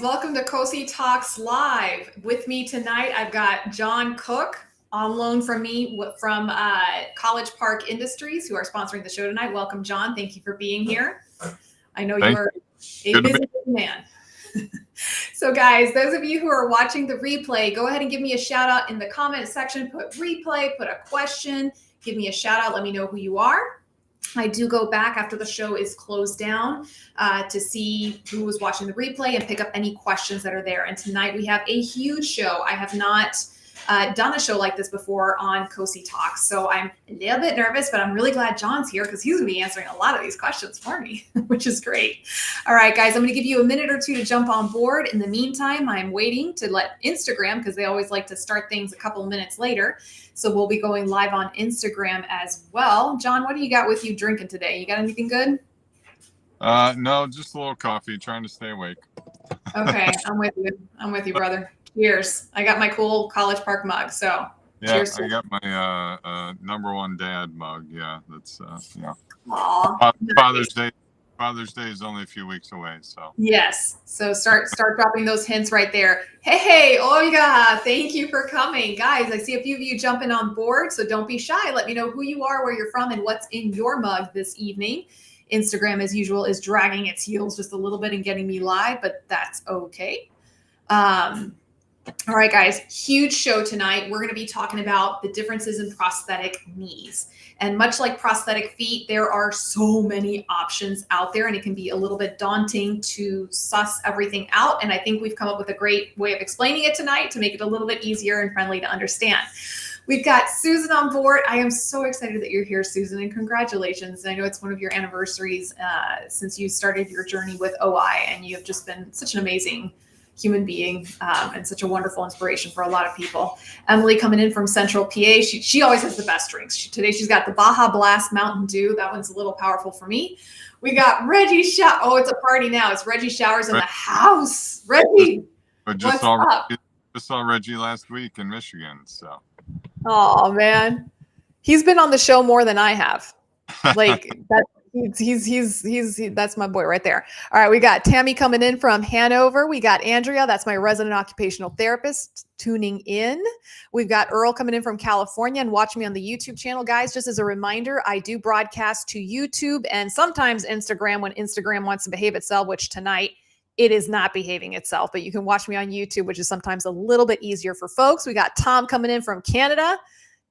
welcome to Cozy Talks Live. With me tonight, I've got John Cooke on loan from me from College Park Industries, who are sponsoring the show tonight. Welcome, John. Thank you for being here. I know you are a busy man. So guys, those of you who are watching the replay, go ahead and give me a shout out in the comment section. Put replay, put a question, give me a shout out. Let me know who you are. I do go back after the show is closed down to see who was watching the replay and pick up any questions that are there. And tonight we have a huge show. I have not done a show like this before on Cozy Talks, so I'm a little bit nervous, but I'm really glad John's here because he's going to be answering a lot of these questions for me, which is great. All right, guys, I'm going to give you a minute or two to jump on board. In the meantime, I'm waiting to let Instagram, because they always like to start things a couple of minutes later. So we'll be going live on Instagram as well. John, what do you got with you drinking today? You got anything good? No, just a little coffee, trying to stay awake. Okay, I'm with you. I'm with you, brother. Cheers. I got my cool College Park mug, so yeah, cheers. I got my number one dad mug. Yeah, that's yeah. Aww, Father's Day. Father's Day is only a few weeks away, so yes. So start dropping those hints right there. Hey, Olga, thank you for coming, guys. I see a few of you jumping on board, so don't be shy. Let me know who you are, where you're from, and what's in your mug this evening. Instagram, as usual, is dragging its heels just a little bit and getting me live, but that's okay. All right, guys, huge show tonight. We're going to be talking about the differences in prosthetic knees. And much like prosthetic feet, there are so many options out there, and it can be a little bit daunting to suss everything out. And I think we've come up with a great way of explaining it tonight to make it a little bit easier and friendly to understand. We've got Susan on board. I am so excited that you're here, Susan, and congratulations. I know it's one of your anniversaries since you started your journey with OI, and you have just been such an amazing human being and such a wonderful inspiration for a lot of people. Emily coming in from Central PA. She always has the best drinks. Today she's got the Baja Blast Mountain Dew. That one's a little powerful for me. We got Reggie Oh, it's a party now. It's Reggie Showers in the house. Reggie, just saw Reggie last week in Michigan. So. Oh man, he's been on the show more than I have. Like that. He's that's my boy right there. All right, we got Tammy coming in from Hanover. We got Andrea, that's my resident occupational therapist, tuning in. We've got Earl coming in from California and watching me on the YouTube channel. Guys, just as a reminder, I do broadcast to YouTube and sometimes Instagram when Instagram wants to behave itself, which tonight it is not behaving itself, but you can watch me on YouTube, which is sometimes a little bit easier for folks. We got Tom coming in from Canada.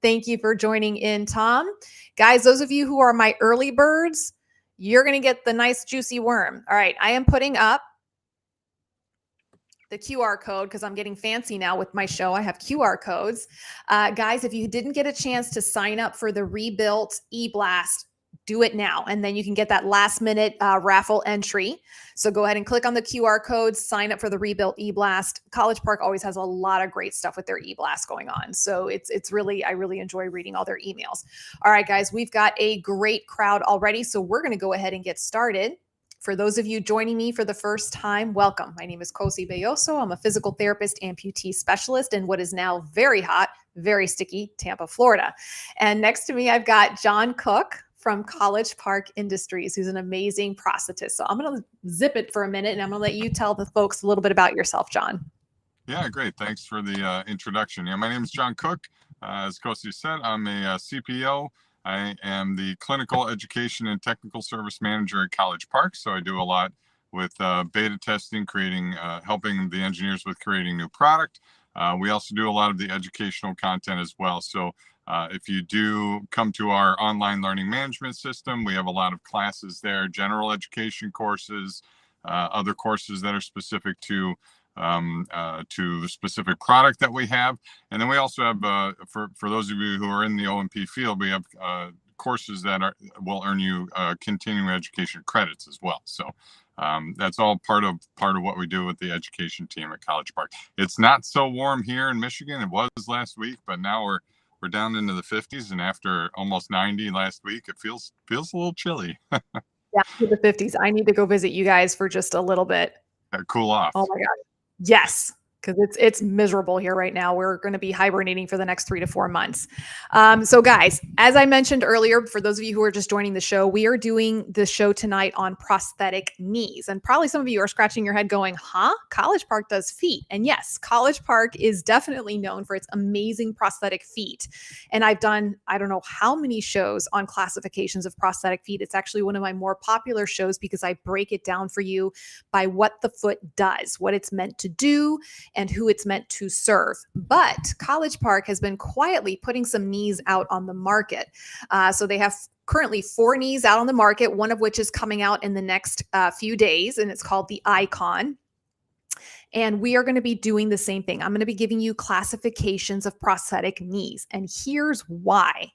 Thank you for joining in, Tom. Guys, those of you who are my early birds, you're going to get the nice juicy worm. All right, I am putting up the QR code because I'm getting fancy now with my show. I have QR codes. Guys, if you didn't get a chance to sign up for the rebuilt eBlast, do it now. And then you can get that last minute raffle entry. So go ahead and click on the QR codes, sign up for the rebuilt eBlast. College Park always has a lot of great stuff with their eBlast going on. So it's really, I really enjoy reading all their emails. All right, guys, we've got a great crowd already. So we're going to go ahead and get started. For those of you joining me for the first time, welcome. My name is Cozy Belloso. I'm a physical therapist, amputee specialist in what is now very hot, very sticky Tampa, Florida. And next to me, I've got John Cooke from College Park Industries, who's an amazing prosthetist. So I'm going to zip it for a minute, and I'm going to let you tell the folks a little bit about yourself, John. Yeah, great. Thanks for the introduction. Yeah, my name is John Cooke. As Cozy said, I'm a CPO. I am the Clinical Education and Technical Service Manager at College Park. So I do a lot with beta testing, helping the engineers with creating new product. We also do a lot of the educational content as well. So if you do come to our online learning management system, we have a lot of classes there, general education courses, other courses that are specific to the specific product that we have. And then we also have, for those of you who are in the O&P field, we have courses that will earn you continuing education credits as well. So that's all part of what we do with the education team at College Park. It's not so warm here in Michigan. It was last week, but now we're down into the 50s, and after almost 90 last week, it feels a little chilly. Yeah, to the 50s. I need to go visit you guys for just a little bit. Cool off. Oh my God. Yes. because it's miserable here right now. We're going to be hibernating for the next 3 to 4 months. So guys, as I mentioned earlier, for those of you who are just joining the show, we are doing the show tonight on prosthetic knees. And probably some of you are scratching your head going, huh? College Park does feet. And yes, College Park is definitely known for its amazing prosthetic feet. And I've done, I don't know how many shows on classifications of prosthetic feet. It's actually one of my more popular shows because I break it down for you by what the foot does, what it's meant to do, and who it's meant to serve. But College Park has been quietly putting some knees out on the market. So they have currently 4 knees out on the market, one of which is coming out in the next few days, and it's called the Icon. And we are going to be doing the same thing. I'm going to be giving you classifications of prosthetic knees. And here's why.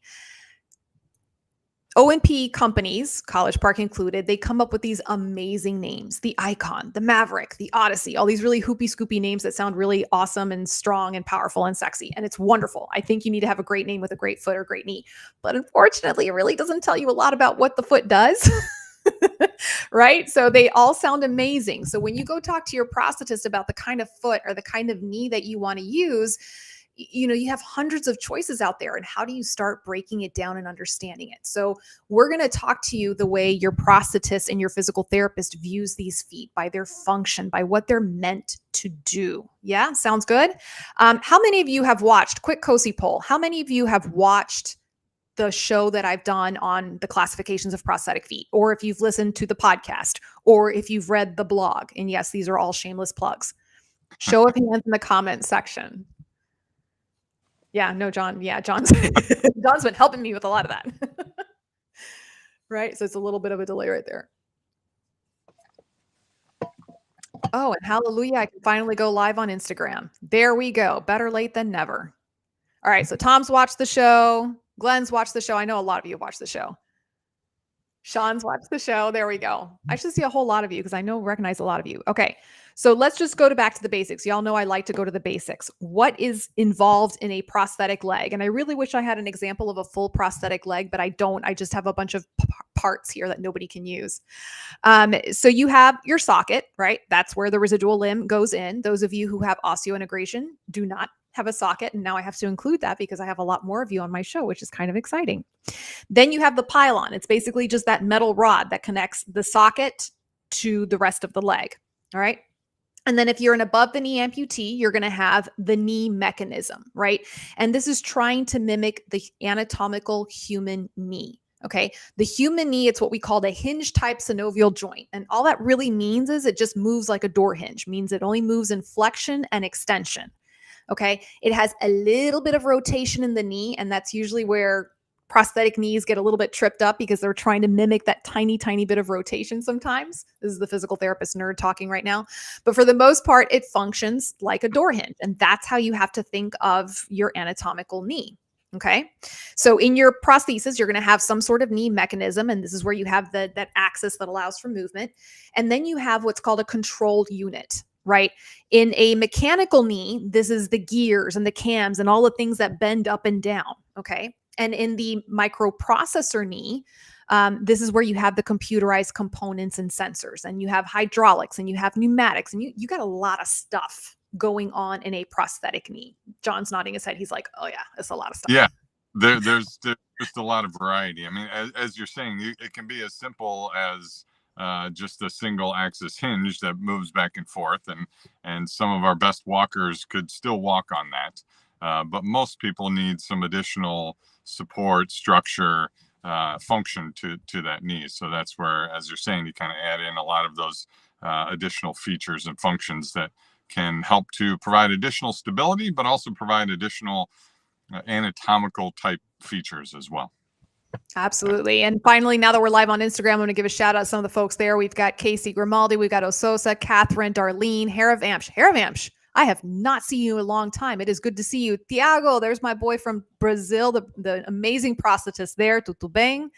O&P companies, College Park included, they come up with these amazing names: the Icon, the Maverick, the Odyssey, all these really hoopy scoopy names that sound really awesome and strong and powerful and sexy. And it's wonderful. I think you need to have a great name with a great foot or great knee. But unfortunately, it really doesn't tell you a lot about what the foot does. Right? So they all sound amazing. So when you go talk to your prosthetist about the kind of foot or the kind of knee that you want to use, you have hundreds of choices out there. And how do you start breaking it down and understanding it? So we're going to talk to you the way your prosthetist and your physical therapist views these feet, by their function, by what they're meant to do. Yeah, sounds good. How many of you have watched, quick COSI poll, how many of you have watched the show that I've done on the classifications of prosthetic feet, or if you've listened to the podcast, or if you've read the blog? And yes, these are all shameless plugs. Show of hands in the comment section. Yeah, no, John. Yeah, John's been helping me with a lot of that. Right? So it's a little bit of a delay right there. Oh, and hallelujah, I can finally go live on Instagram. There we go. Better late than never. All right, so Tom's watched the show. Glenn's watched the show. I know a lot of you have watched the show. Sean's watched the show. There we go. I should see a whole lot of you because I recognize a lot of you. Okay. So let's just go back to the basics. Y'all know I like to go to the basics. What is involved in a prosthetic leg? And I really wish I had an example of a full prosthetic leg, but I don't. I just have a bunch of parts here that nobody can use. So you have your socket, right? That's where the residual limb goes in. Those of you who have osseointegration do not have a socket. And now I have to include that because I have a lot more of you on my show, which is kind of exciting. Then you have the pylon. It's basically just that metal rod that connects the socket to the rest of the leg. All right. And then if you're an above the knee amputee, you're going to have the knee mechanism, right? And this is trying to mimic the anatomical human knee. Okay. The human knee, it's what we call the hinge type synovial joint. And all that really means is it just moves like a door hinge, means it only moves in flexion and extension. Okay. It has a little bit of rotation in the knee, and that's usually where prosthetic knees get a little bit tripped up because they're trying to mimic that tiny, tiny bit of rotation sometimes. This is the physical therapist nerd talking right now. But for the most part, it functions like a door hinge. And that's how you have to think of your anatomical knee. Okay. So in your prosthesis, you're going to have some sort of knee mechanism. And this is where you have that axis that allows for movement. And then you have what's called a controlled unit. Right? In a mechanical knee, this is the gears and the cams and all the things that bend up and down. Okay. And in the microprocessor knee, this is where you have the computerized components and sensors, and you have hydraulics and you have pneumatics, and you got a lot of stuff going on in a prosthetic knee. John's nodding his head. He's like, oh yeah, it's a lot of stuff. Yeah. There's just a lot of variety. I mean, as you're saying, it can be as simple as just a single axis hinge that moves back and forth, and some of our best walkers could still walk on that, but most people need some additional support, structure, function to that knee. So that's where, as you're saying, you kind of add in a lot of those additional features and functions that can help to provide additional stability, but also provide additional anatomical type features as well. Absolutely. And finally, now that we're live on Instagram, I'm going to give a shout out to some of the folks there. We've got Casey Grimaldi, we've got Ososa, Catherine, Darlene, Hair of Amsh. I have not seen you in a long time. It is good to see you. Tiago, there's my boy from Brazil, the amazing prosthetist there, Tutu Bang.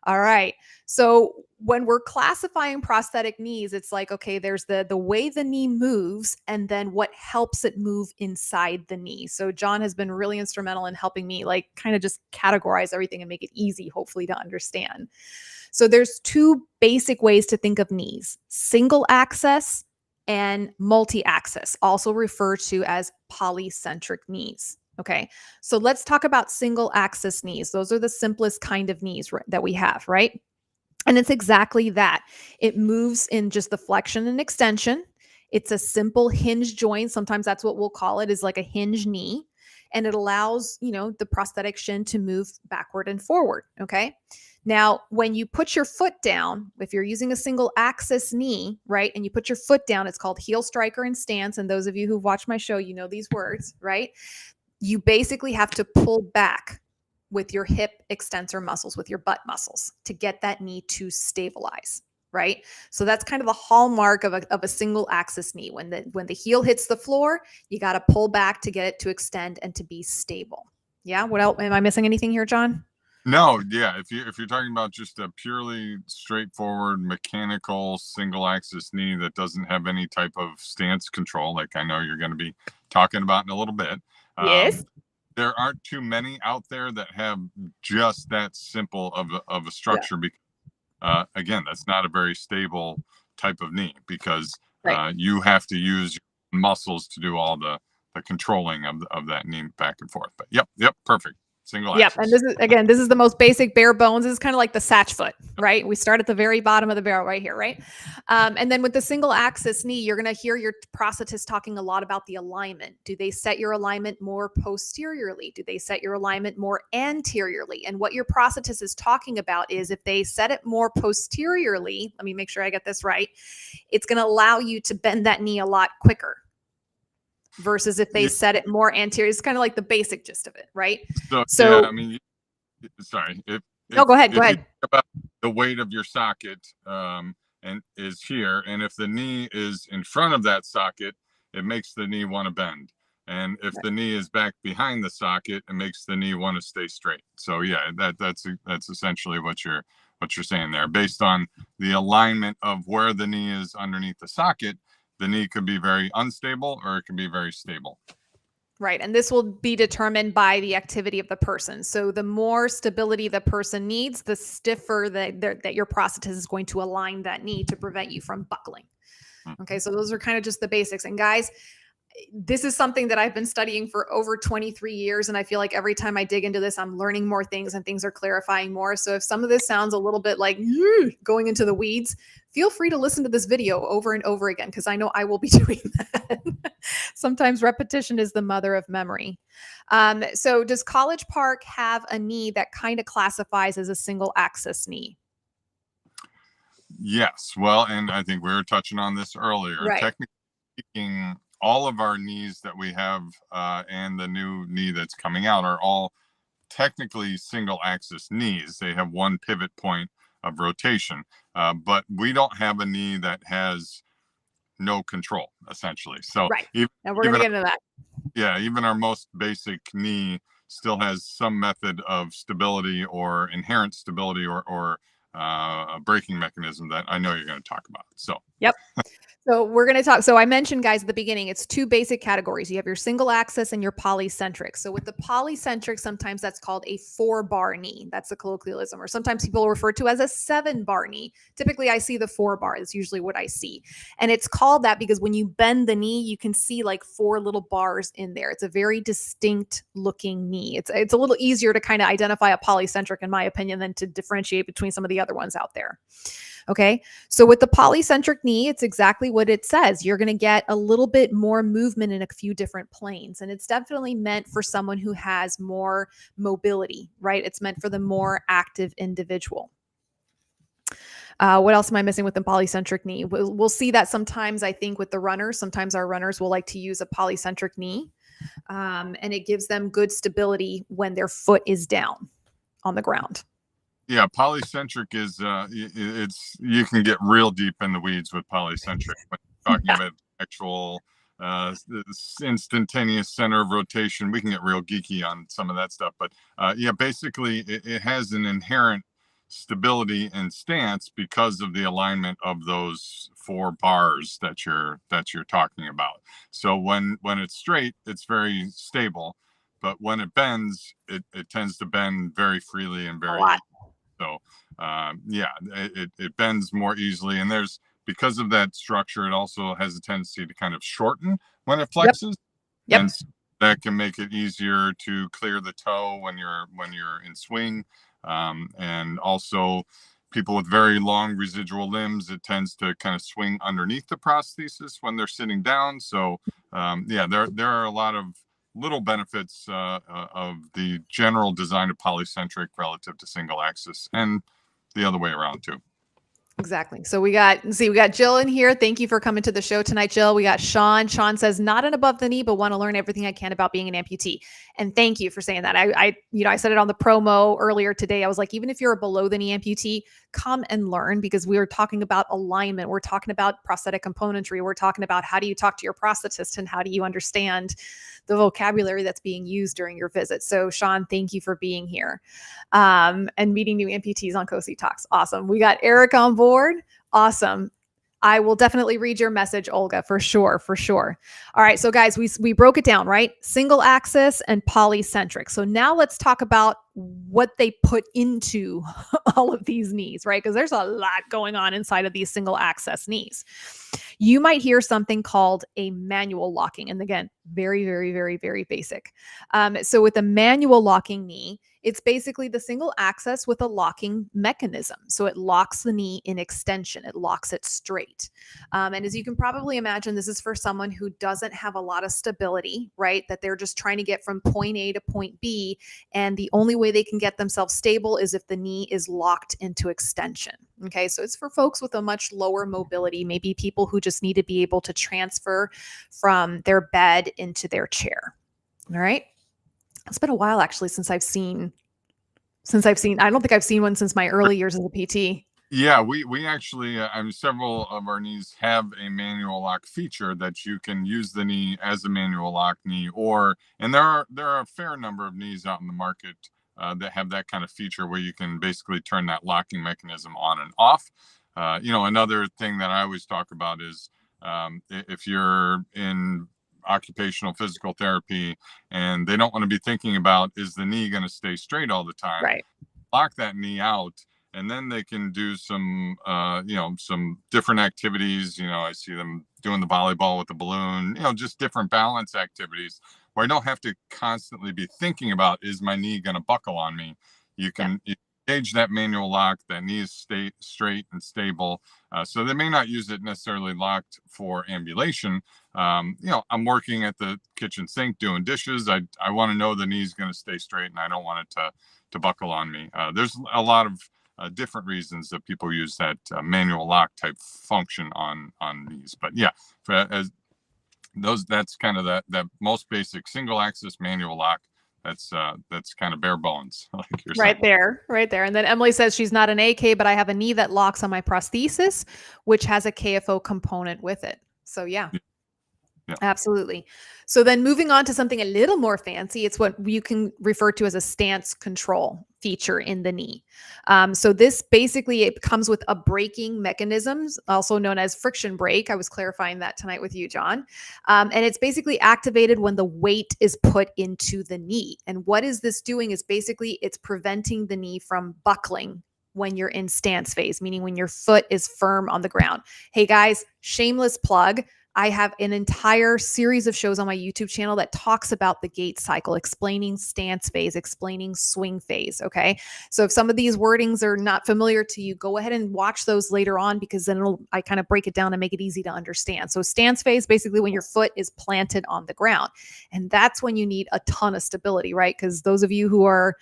All right. So when we're classifying prosthetic knees, it's like, okay, there's the way the knee moves and then what helps it move inside the knee. So John has been really instrumental in helping me like kind of just categorize everything and make it easy, hopefully, to understand. So there's 2 basic ways to think of knees: single access and multi-axis, also referred to as polycentric knees. Okay, so let's talk about single axis knees. Those are the simplest kind of knees that we have, right? And it's exactly that. It moves in just the flexion and extension. It's a simple hinge joint. Sometimes that's what we'll call it, is like a hinge knee. And it allows, the prosthetic shin to move backward and forward. Okay. Now, when you put your foot down, if you're using a single axis knee, right, and you put your foot down, it's called heel striker and stance. And those of you who've watched my show, you know these words, right? You basically have to pull back with your hip extensor muscles, with your butt muscles, to get that knee to stabilize, right? So that's kind of the hallmark of a single axis knee. When the heel hits the floor, you got to pull back to get it to extend and to be stable. Yeah. What else? Am I missing anything here, John? No, yeah. If you're talking about just a purely straightforward mechanical single axis knee that doesn't have any type of stance control, like I know you're going to be talking about in a little bit. Yes. There aren't too many out there that have just that simple of a structure. Yeah. Because again, that's not a very stable type of knee, because you have to use muscles to do all the controlling of that knee back and forth. But yep, perfect. Single axis. Yep. And this is the most basic bare bones. This is kind of like the satch foot, right? We start at the very bottom of the barrel right here, right? And then with the single axis knee, you're going to hear your prosthetist talking a lot about the alignment. Do they set your alignment more posteriorly? Do they set your alignment more anteriorly? And what your prosthetist is talking about is, if they set it more posteriorly, let me make sure I get this right, it's going to allow you to bend that knee a lot quicker. Versus if they set it more anterior. It's kind of like the basic gist of it, right? So yeah, I mean, sorry. Go ahead. You think about the weight of your socket, and is here, and if the knee is in front of that socket, it makes the knee want to bend, and if the knee is back behind the socket, it makes the knee want to stay straight. So yeah, that's essentially what you're saying there. Based on the alignment of where the knee is underneath the socket, the knee could be very unstable or it can be very stable. Right. And this will be determined by the activity of the person. So the more stability the person needs, the stiffer that your prosthetist is going to align that knee to prevent you from buckling. Okay. So those are kind of just the basics. And guys, this is something that I've been studying for over 23 years. And I feel like every time I dig into this, I'm learning more things and things are clarifying more. So if some of this sounds a little bit like going into the weeds, feel free to listen to this video over and over again, because I know I will be doing that. Sometimes repetition is the mother of memory. So does College Park have a knee that kind of classifies as a single axis knee? Yes. Well, and I think we were touching on this earlier. Right. Technically speaking, all of our knees that we have and the new knee that's coming out are all technically single axis knees. They have one pivot point of rotation, but we don't have a knee that has no control, essentially. So right. And we're going to get into that. Yeah, even our most basic knee still has some method of stability or inherent stability or a braking mechanism that I know you're going to talk about. So yep. So we're going to talk. So I mentioned, guys, at the beginning, it's two basic categories. You have your single axis and your polycentric. So with the polycentric, sometimes that's called a 4-bar knee. That's a colloquialism. Or sometimes people refer to as a 7-bar knee. Typically, I see the 4-bar. That's usually what I see. And it's called that because when you bend the knee, you can see like 4 little bars in there. It's a very distinct looking knee. It's a little easier to kind of identify a polycentric, in my opinion, than to differentiate between some of the other ones out there. Okay. So with the polycentric knee, it's exactly what it says. You're going to get a little bit more movement in a few different planes. And it's definitely meant for someone who has more mobility, right? It's meant for the more active individual. What else am I missing with the polycentric knee? We'll see that sometimes, I think, with the runners. Sometimes our runners will like to use a polycentric knee, and it gives them good stability when their foot is down on the ground. Yeah, polycentric is you can get real deep in the weeds with polycentric when you're talking about actual instantaneous center of rotation. We can get real geeky on some of that stuff, but yeah, basically it has an inherent stability and stance because of the alignment of those 4 bars that you're talking about. So when it's straight, it's very stable, but when it bends, it tends to bend very freely and very. So yeah, it bends more easily, and there's because of that structure, it also has a tendency to kind of shorten when it Yep. flexes. Yep. And that can make it easier to clear the toe when you're in swing. And also people with very long residual limbs, it tends to kind of swing underneath the prosthesis when they're sitting down. So yeah, there are a lot of little benefits of the general design of polycentric relative to single axis, and the other way around too. Exactly. So we got Jill in here. Thank you for coming to the show tonight, Jill. We got Sean. Sean says, not an above the knee, but want to learn everything I can about being an amputee. And thank you for saying that. I said it on the promo earlier today. I was like, even if you're a below the knee amputee, come and learn, because we are talking about alignment. We're talking about prosthetic componentry. We're talking about how do you talk to your prosthetist and how do you understand the vocabulary that's being used during your visit. So Sean, thank you for being here and meeting new amputees on COSI Talks. Awesome. We got Eric on board. Awesome. I will definitely read your message, Olga, for sure, for sure. All right, so guys, we broke it down, right? Single axis and polycentric. So now let's talk about what they put into all of these knees, right? Because there's a lot going on inside of these single axis knees. You might hear something called a manual locking. And again, very, very, very, very basic. So with a manual locking knee, it's basically the single axis with a locking mechanism. So it locks the knee in extension. It locks it straight. And as you can probably imagine, this is for someone who doesn't have a lot of stability, right? That they're just trying to get from point A to point B. And the only way they can get themselves stable is if the knee is locked into extension. Okay, so it's for folks with a much lower mobility, maybe people who just need to be able to transfer from their bed into their chair. All right. It's been a while actually since I've seen, I don't think I've seen one since my early years as a PT. Yeah, we actually, several of our knees have a manual lock feature that you can use the knee as a manual lock knee, and there are a fair number of knees out in the market that have that kind of feature where you can basically turn that locking mechanism on and off. Another thing that I always talk about is if you're in occupational physical therapy and they don't want to be thinking about, is the knee going to stay straight all the time? Right. Lock that knee out, and then they can do some different activities. I see them doing the volleyball with the balloon, just different balance activities where I don't have to constantly be thinking about, is my knee going to buckle on me? You can engage that manual lock, that knee is straight and stable. So they may not use it necessarily locked for ambulation. I'm working at the kitchen sink doing dishes. I want to know the knee's going to stay straight and I don't want it to buckle on me. There's a lot of different reasons that people use that manual lock type function on knees. But yeah, that's kind of that most basic single axis manual lock. That's kind of bare bones, like you're saying. Right there. And then Emily says she's not an AK, but I have a knee that locks on my prosthesis, which has a KFO component with it. So yeah. Absolutely. So then moving on to something a little more fancy, it's what you can refer to as a stance control feature in the knee. So this basically, it comes with a braking mechanisms, also known as friction brake. I was clarifying that tonight with you, John. And it's basically activated when the weight is put into the knee. And what is this doing is basically it's preventing the knee from buckling when you're in stance phase, meaning when your foot is firm on the ground. Hey guys, shameless plug. I have an entire series of shows on my YouTube channel that talks about the gait cycle, explaining stance phase, explaining swing phase. Okay. So if some of these wordings are not familiar to you, go ahead and watch those later on, because then I kind of break it down and make it easy to understand. So stance phase, basically when your foot is planted on the ground. And that's when you need a ton of stability, right? Because those of you who are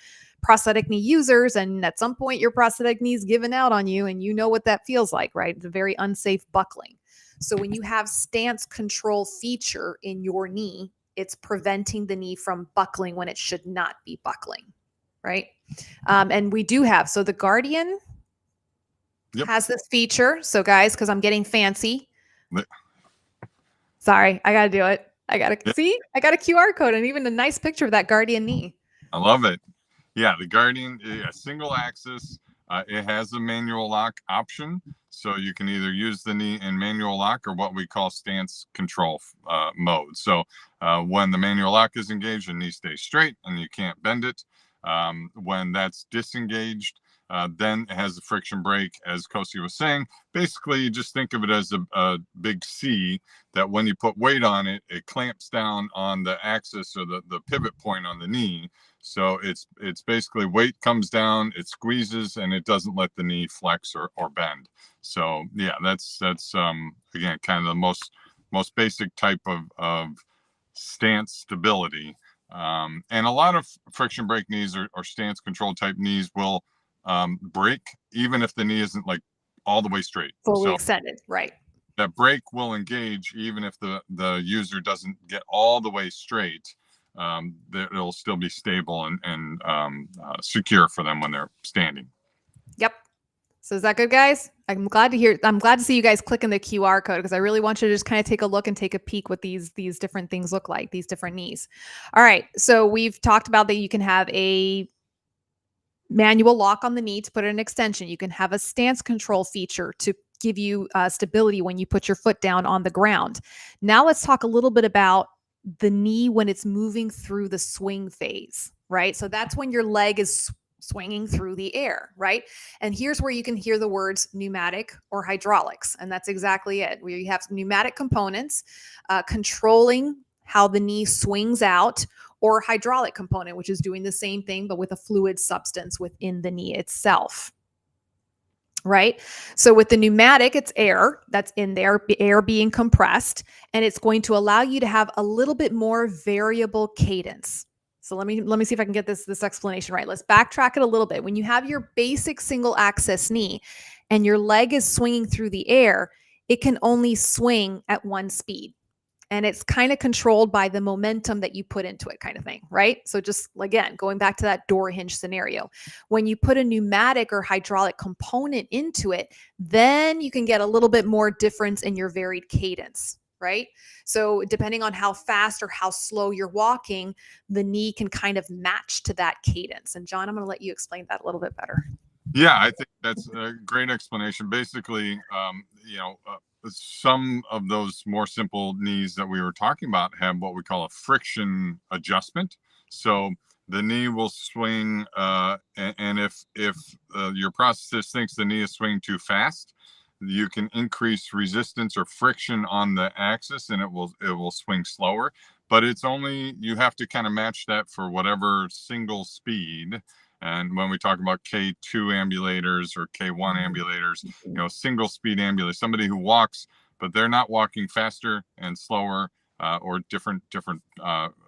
prosthetic knee users, and at some point your prosthetic knee's given out on you and you know what that feels like, right? It's a very unsafe buckling. So when you have stance control feature in your knee, it's preventing the knee from buckling when it should not be buckling, right? And we do have, so the Guardian has this feature. So guys, because I'm getting fancy. Sorry, I got to do it. I got a QR code and even a nice picture of that Guardian knee. I love it. Yeah, the Guardian, single axis. It has a manual lock option. So you can either use the knee in manual lock or what we call stance control mode. So when the manual lock is engaged, the knee stays straight and you can't bend it. When that's disengaged, Then it has the friction brake, as Kosi was saying. Basically, you just think of it as a big C that when you put weight on it, it clamps down on the axis or the pivot point on the knee. So it's basically weight comes down, it squeezes, and it doesn't let the knee flex or bend. So yeah, that's again kind of the most basic type of stance stability. And a lot of friction brake knees or stance control type knees will break even if the knee isn't like all the way straight, fully extended, right? That brake will engage even if the user doesn't get all the way straight. It'll still be stable and secure for them when they're standing. Yep. So is that good, guys? I'm glad to see you guys clicking the QR code, because I really want you to just kind of take a look and take a peek what these different things look like, these different knees. All right. So we've talked about that you can have a manual lock on the knee to put in an extension. You can have a stance control feature to give you stability when you put your foot down on the ground. Now let's talk a little bit about the knee when it's moving through the swing phase, right? So that's when your leg is swinging through the air, right? And here's where you can hear the words pneumatic or hydraulics. And that's exactly it. Where you have pneumatic components controlling how the knee swings out, or hydraulic component, which is doing the same thing, but with a fluid substance within the knee itself. Right? So with the pneumatic, it's air that's in there, air being compressed, and it's going to allow you to have a little bit more variable cadence. So let me see if I can get this explanation right. Let's backtrack it a little bit. When you have your basic single axis knee and your leg is swinging through the air, it can only swing at one speed. And it's kind of controlled by the momentum that you put into it, kind of thing, right? So just again, going back to that door hinge scenario, when you put a pneumatic or hydraulic component into it, then you can get a little bit more difference in your varied cadence, right? So depending on how fast or how slow you're walking, the knee can kind of match to that cadence. And John, I'm going to let you explain that a little bit better. Yeah, I think that's a great explanation. Basically, some of those more simple knees that we were talking about have what we call a friction adjustment. So the knee will swing, and if your prosthesis thinks the knee is swinging too fast, you can increase resistance or friction on the axis, and it will swing slower. But it's only, you have to kind of match that for whatever single speed. And when we talk about K2 ambulators or K1 ambulators, single speed ambulator, somebody who walks, but they're not walking faster and slower or different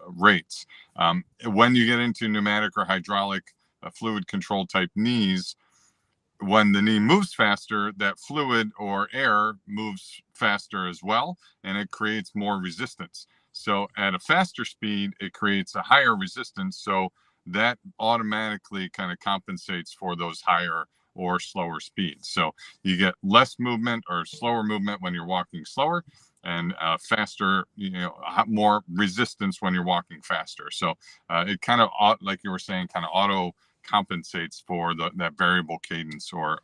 rates. When you get into pneumatic or hydraulic fluid control type knees, when the knee moves faster, that fluid or air moves faster as well, and it creates more resistance. So at a faster speed, it creates a higher resistance. So that automatically kind of compensates for those higher or slower speeds. So you get less movement or slower movement when you're walking slower, and faster, more resistance when you're walking faster. So it kind of, like you were saying, kind of auto compensates for that variable cadence or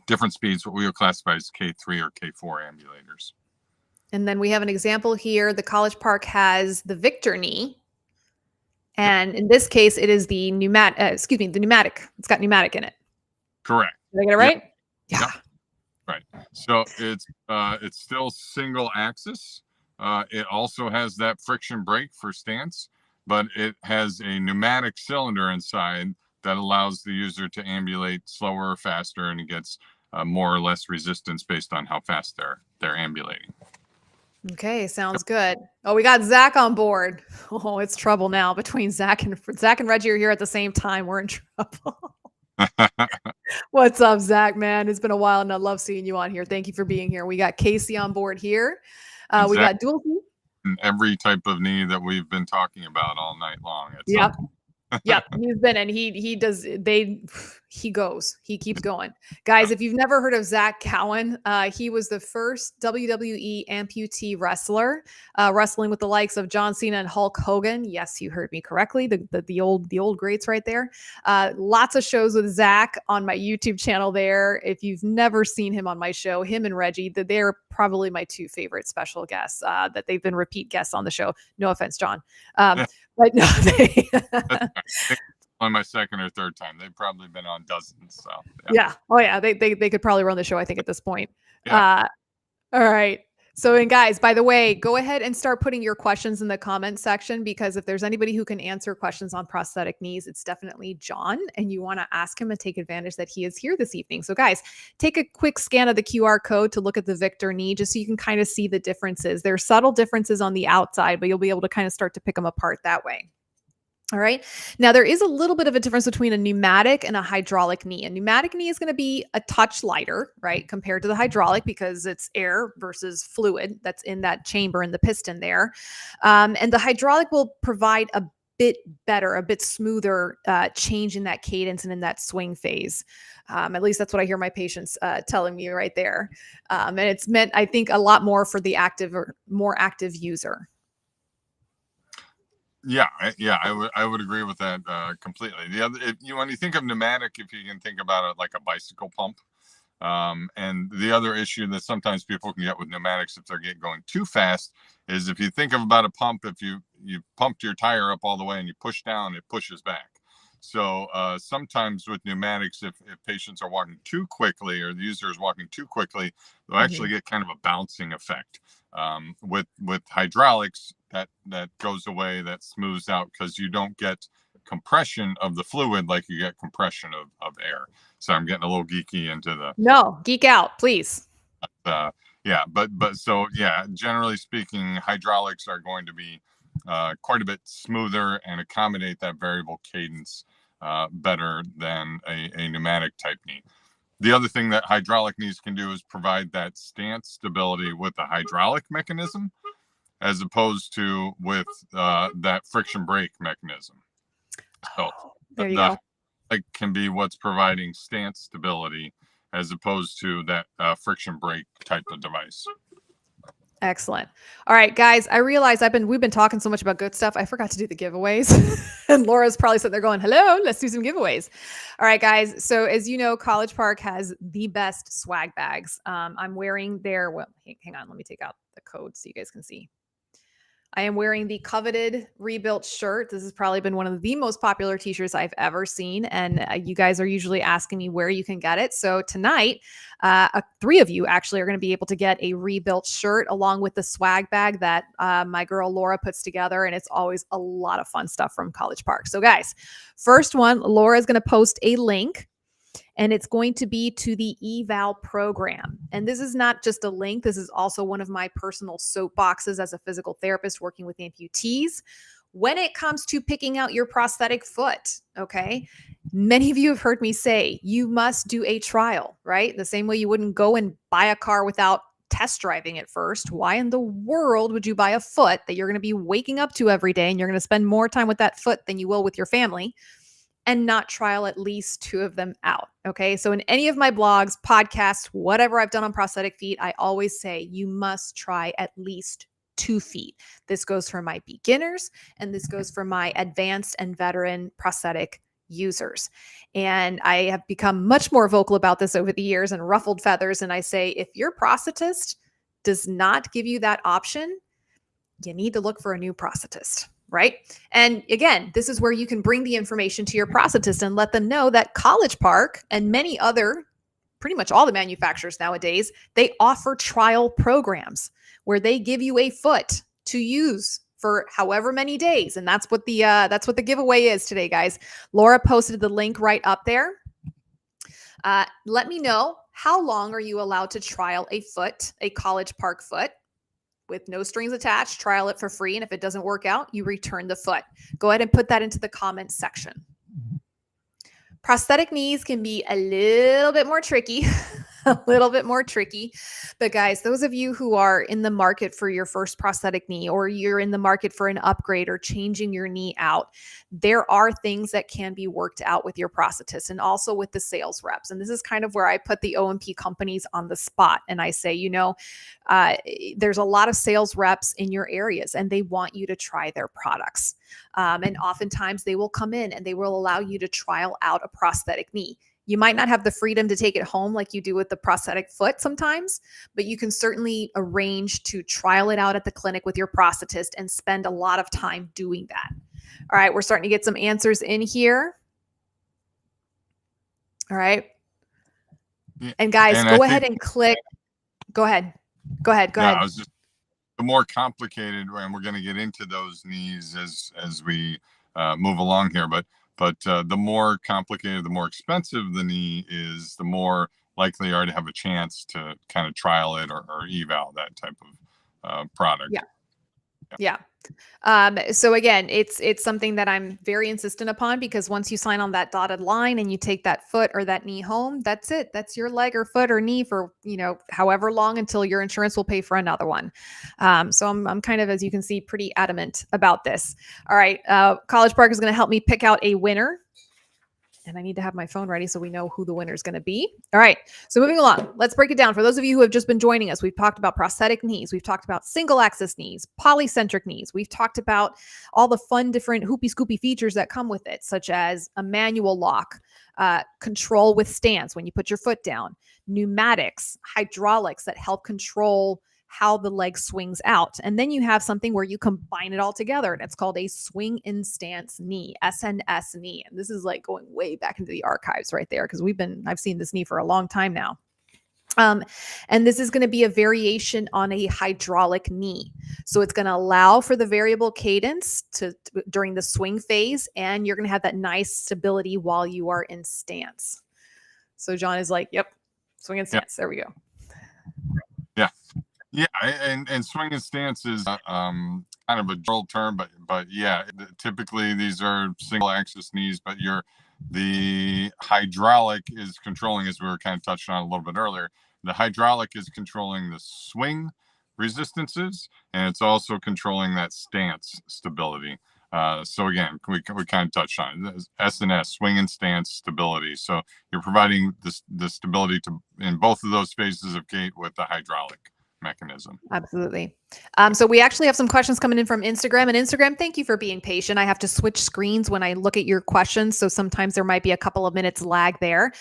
different speeds, what we would classify as K3 or K4 ambulators. And then we have an example here. The College Park has the Victor knee. And in this case, it is the pneumatic, the pneumatic. It's got pneumatic in it. Correct. Did I get it right? Yeah. Yep. Right. So it's still single axis. It also has that friction brake for stance, but it has a pneumatic cylinder inside that allows the user to ambulate slower or faster, and it gets more or less resistance based on how fast they're ambulating. Okay, sounds good. Oh, we got Zach on board. Oh, it's trouble now between Zach and Reggie are here at the same time. We're in trouble. What's up, Zach, man? It's been a while, and I love seeing you on here. Thank you for being here. We got Casey on board here. We got dual and every type of knee that we've been talking about all night long. Yep. Yep, he's been, and he keeps going. Guys, if you've never heard of Zach Cowan, he was the first WWE amputee wrestler, wrestling with the likes of John Cena and Hulk Hogan. Yes, you heard me correctly. The old greats right there. Lots of shows with Zach on my YouTube channel there. If you've never seen him on my show, him and Reggie, they're probably my two favorite special guests that they've been repeat guests on the show. No offense, John. But no, on my second or third time. They've probably been on dozens. So Yeah. Oh yeah. They could probably run the show, I think, at this point. yeah. All right. So, and guys, by the way, go ahead and start putting your questions in the comment section, because if there's anybody who can answer questions on prosthetic knees, it's definitely John, and you want to ask him and take advantage that he is here this evening. So guys, take a quick scan of the QR code to look at the Victor knee, just so you can kind of see the differences. There are subtle differences on the outside, but you'll be able to kind of start to pick them apart that way. All right. Now, there is a little bit of a difference between a pneumatic and a hydraulic knee. A pneumatic knee is going to be a touch lighter, right, compared to the hydraulic, because it's air versus fluid that's in that chamber in the piston there. And the hydraulic will provide a bit better, a bit smoother change in that cadence and in that swing phase. At least that's what I hear my patients telling me right there. And it's meant, I think, a lot more for the active or more active user. Yeah, I would agree with that completely. The other, when you think of pneumatic, if you can think about it like a bicycle pump, and the other issue that sometimes people can get with pneumatics if they're going too fast is, if you think of about a pump, if you pumped your tire up all the way and you push down, it pushes back. So sometimes with pneumatics, if patients are walking too quickly or the user is walking too quickly, they'll actually get kind of a bouncing effect. With hydraulics, that goes away, that smooths out, because you don't get compression of the fluid like you get compression of air. So I'm getting a little geeky into the No, geek out, please. Yeah, but so yeah, generally speaking, hydraulics are going to be quite a bit smoother and accommodate that variable cadence better than a pneumatic type knee. The other thing that hydraulic knees can do is provide that stance stability with the hydraulic mechanism, as opposed to with that friction brake mechanism. So there you go. It can be what's providing stance stability, as opposed to that friction brake type of device. Excellent. All right, guys, I realize we've been talking so much about good stuff. I forgot to do the giveaways. And Laura's probably sitting there going, hello, let's do some giveaways. All right, guys. So as you know, College Park has the best swag bags. I'm wearing their, well, hang on, let me take out the code so you guys can see. I am wearing the coveted rebuilt shirt. This has probably been one of the most popular t-shirts I've ever seen. And you guys are usually asking me where you can get it. So tonight, 3 of you actually are going to be able to get a rebuilt shirt along with the swag bag that my girl Laura puts together. And it's always a lot of fun stuff from College Park. So guys, first one, Laura is going to post a link, and it's going to be to the eval program. And this is not just a link. This is also one of my personal soapboxes as a physical therapist working with amputees. When it comes to picking out your prosthetic foot, okay, many of you have heard me say you must do a trial, right? The same way you wouldn't go and buy a car without test driving it first. Why in the world would you buy a foot that you're going to be waking up to every day and you're going to spend more time with that foot than you will with your family, and not trial at least 2 of them out? Okay. So in any of my blogs, podcasts, whatever I've done on prosthetic feet, I always say you must try at least 2 feet. This goes for my beginners, and this goes for my advanced and veteran prosthetic users. And I have become much more vocal about this over the years and ruffled feathers. And I say, if your prosthetist does not give you that option, you need to look for a new prosthetist. Right. And again, this is where you can bring the information to your prosthetist and let them know that College Park and many other, pretty much all the manufacturers nowadays, they offer trial programs where they give you a foot to use for however many days. And that's what the giveaway is today, guys. Laura posted the link right up there. Let me know, how long are you allowed to trial a foot, a College Park foot? With no strings attached, trial it for free. And if it doesn't work out, you return the foot. Go ahead and put that into the comments section. Prosthetic knees can be a little bit more tricky, But guys, those of you who are in the market for your first prosthetic knee, or you're in the market for an upgrade or changing your knee out, there are things that can be worked out with your prosthetist and also with the sales reps. And this is kind of where I put the O&P companies on the spot. And I say, there's a lot of sales reps in your areas and they want you to try their products. And oftentimes they will come in and they will allow you to trial out a prosthetic knee. You might not have the freedom to take it home like you do with the prosthetic foot sometimes, but you can certainly arrange to trial it out at the clinic with your prosthetist and spend a lot of time doing that. All right, we're starting to get some answers in here. All right. Yeah. And guys, And go ahead and click. Go ahead. Go ahead. Go no, ahead. I was just the more complicated, and we're going to get into those knees as we move along here. But the more complicated, the more expensive the knee is, the more likely you are to have a chance to kind of trial it or eval that type of product. Yeah. Yeah. So again, it's something that I'm very insistent upon, because once you sign on that dotted line and you take that foot or that knee home, that's it. That's your leg or foot or knee for, however long, until your insurance will pay for another one. So I'm kind of, as you can see, pretty adamant about this. All right. College Park is going to help me pick out a winner. And I need to have my phone ready so we know who the winner is going to be. All right. So moving along, let's break it down. For those of you who have just been joining us, we've talked about prosthetic knees. We've talked about single axis knees, polycentric knees. We've talked about all the fun, different hoopy scoopy features that come with it, such as a manual lock, control with stance when you put your foot down, pneumatics, hydraulics that help control how the leg swings out. And then you have something where you combine it all together, and it's called a swing in stance knee, SNS knee. And this is like going way back into the archives right there, because I've seen this knee for a long time now. And this is going to be a variation on a hydraulic knee. So it's going to allow for the variable cadence during the swing phase, and you're going to have that nice stability while you are in stance. So John is like, yep, swing in stance. Yep. There we go. Yeah. Yeah, and swing and stance is kind of a drill term, but yeah, typically these are single axis knees, but the hydraulic is controlling, as we were kind of touching on a little bit earlier. The hydraulic is controlling the swing resistances, and it's also controlling that stance stability. So again, we kind of touched on it. SNS, swing and stance stability. So you're providing the stability in both of those phases of gait with the hydraulic mechanism. Absolutely. So we actually have some questions coming in from Instagram. And Instagram, thank you for being patient. I have to switch screens when I look at your questions, so sometimes there might be a couple of minutes lag there.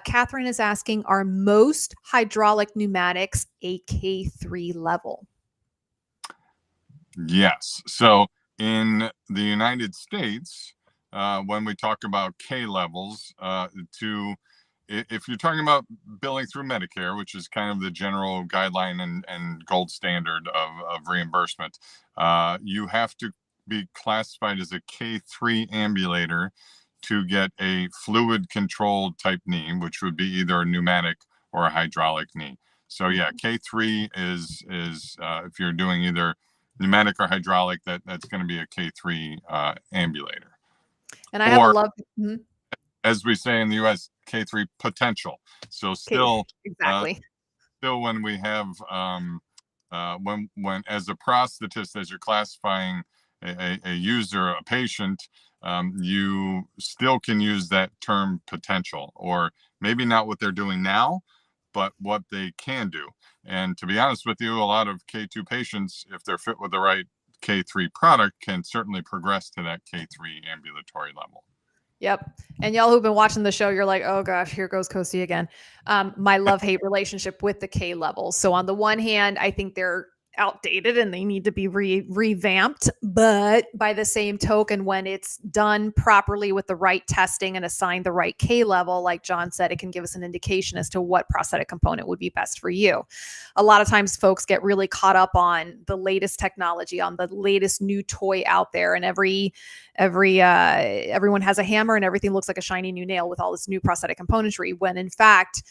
Catherine is asking, are most hydraulic pneumatics a K3 level? Yes. So in the United States, when we talk about K levels, if you're talking about billing through Medicare, which is kind of the general guideline and gold standard of reimbursement, you have to be classified as a K3 ambulator to get a fluid controlled type knee, which would be either a pneumatic or a hydraulic knee. So yeah, K3 is if you're doing either pneumatic or hydraulic, that's going to be a K3 ambulator. And I have a love. As we say in the U.S., K3 potential. So still, exactly. Still, when we have when as a prosthetist, as you're classifying a user, a patient, you still can use that term potential, or maybe not what they're doing now, but what they can do. And to be honest with you, a lot of K2 patients, if they're fit with the right K3 product, can certainly progress to that K3 ambulatory level. Yep. And y'all who've been watching the show, you're like, oh gosh, here goes Kosi again. My love-hate relationship with the K levels. So on the one hand, I think they're outdated and they need to be revamped. But by the same token, when it's done properly with the right testing and assigned the right K level, like John said, it can give us an indication as to what prosthetic component would be best for you. A lot of times folks get really caught up on the latest technology, on the latest new toy out there, and everyone has a hammer and everything looks like a shiny new nail with all this new prosthetic componentry, when in fact,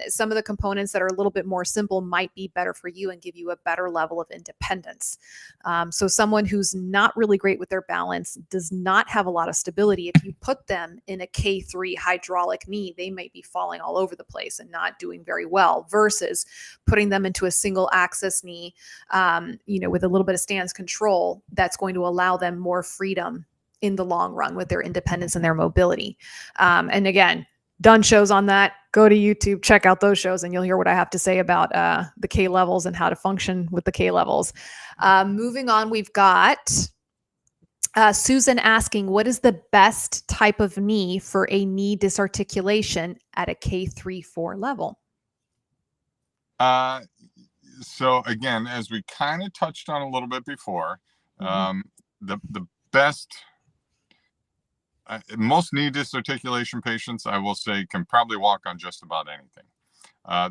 some of the components that are a little bit more simple might be better for you and give you a better level of independence. So someone who's not really great with their balance, does not have a lot of stability, if you put them in a K3 hydraulic knee, they might be falling all over the place and not doing very well, versus putting them into a single axis knee, with a little bit of stance control, that's going to allow them more freedom in the long run with their independence and their mobility. And again, done shows on that. Go to YouTube, check out those shows, and you'll hear what I have to say about the K levels and how to function with the K levels. Moving on, we've got Susan asking, what is the best type of knee for a knee disarticulation at a K3-4 level? So again, as we kind of touched on a little bit before, the best most knee disarticulation patients, I will say, can probably walk on just about anything.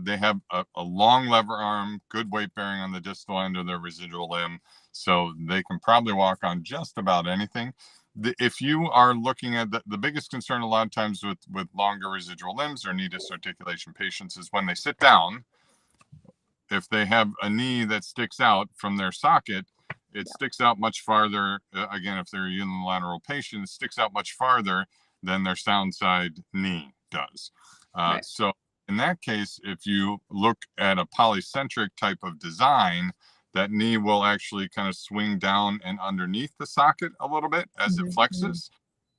They have a long lever arm, good weight bearing on the distal end of their residual limb, so they can probably walk on just about anything. If you are looking at the biggest concern a lot of times with longer residual limbs or knee disarticulation patients is when they sit down, if they have a knee that sticks out from their socket, it sticks out much farther. Again, if they're a unilateral patient, it sticks out much farther than their sound side knee does. Right. So in that case, if you look at a polycentric type of design, that knee will actually kind of swing down and underneath the socket a little bit as it flexes.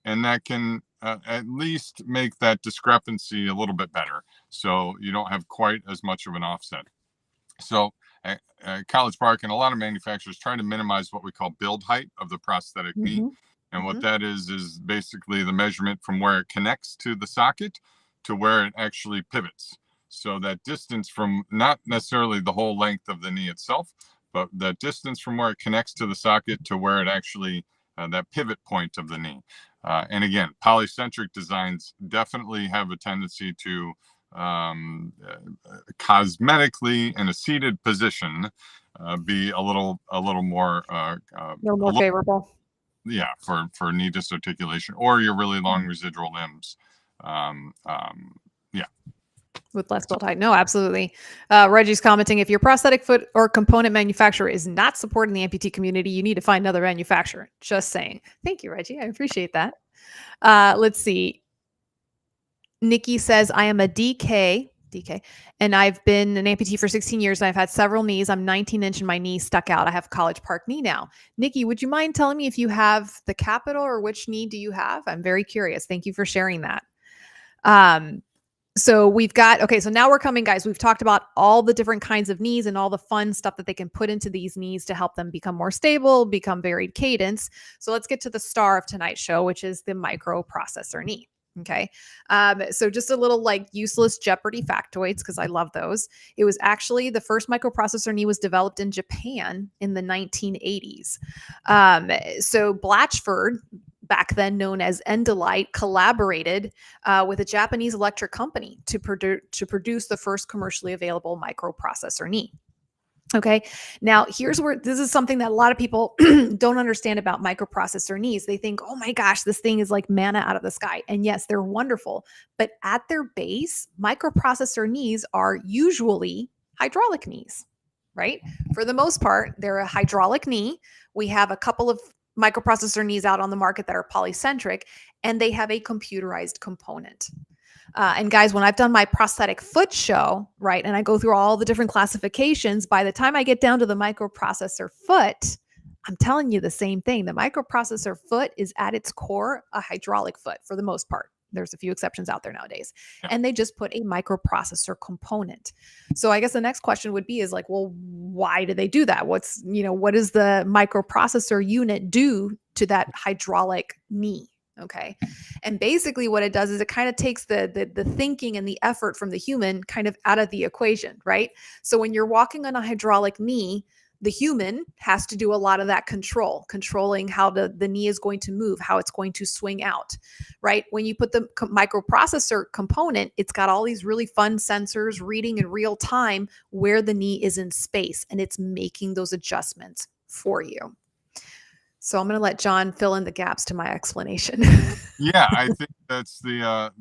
And that can at least make that discrepancy a little bit better. So you don't have quite as much of an offset. So College Park and a lot of manufacturers try to minimize what we call build height of the prosthetic knee. And what that is basically the measurement from where it connects to the socket to where it actually pivots. So that distance from not necessarily the whole length of the knee itself, but the distance from where it connects to the socket to where it actually, that pivot point of the knee. And again, polycentric designs definitely have a tendency to cosmetically in a seated position be a little more favorable. Yeah, for knee disarticulation or your really long residual limbs. Yeah. With less build height. No, absolutely. Reggie's commenting, if your prosthetic foot or component manufacturer is not supporting the amputee community, you need to find another manufacturer. Just saying. Thank you, Reggie. I appreciate that. Let's see. Nikki says, I am a DK, and I've been an amputee for 16 years, and I've had several knees. I'm 19-inch and my knee stuck out. I have College Park knee now. Nikki, would you mind telling me if you have the capital or which knee do you have? I'm very curious. Thank you for sharing that. So we've got, okay, so now we're coming, guys. We've talked about all the different kinds of knees and all the fun stuff that they can put into these knees to help them become more stable, become varied cadence. So let's get to the star of tonight's show, which is the microprocessor knee. Okay. So just a little like useless Jeopardy factoids, because I love those. It was actually the first microprocessor knee was developed in Japan in the 1980s. So Blatchford, back then known as Endolite, collaborated with a Japanese electric company to produce the first commercially available microprocessor knee. Okay. Now here's where this is something that a lot of people don't understand about microprocessor knees. They think, oh my gosh, this thing is like manna out of the sky. And yes, they're wonderful. But at their base, microprocessor knees are usually hydraulic knees, right? For the most part, they're a hydraulic knee. We have a couple of microprocessor knees out on the market that are polycentric, and they have a computerized component. And guys, when I've done my prosthetic foot show, right, and I go through all the different classifications, by the time I get down to the microprocessor foot, I'm telling you the same thing. The microprocessor foot is at its core a hydraulic foot for the most part. There's a few exceptions out there nowadays. And they just put a microprocessor component. So I guess the next question would be is like, well, why do they do that? What does the microprocessor unit do to that hydraulic knee? Okay. And basically what it does is it kind of takes the thinking and the effort from the human kind of out of the equation, right? So when you're walking on a hydraulic knee, the human has to do a lot of that controlling how the knee is going to move, how it's going to swing out, right? When you put the microprocessor component, it's got all these really fun sensors reading in real time where the knee is in space, and it's making those adjustments for you. So I'm going to let John fill in the gaps to my explanation. Yeah, I think that's a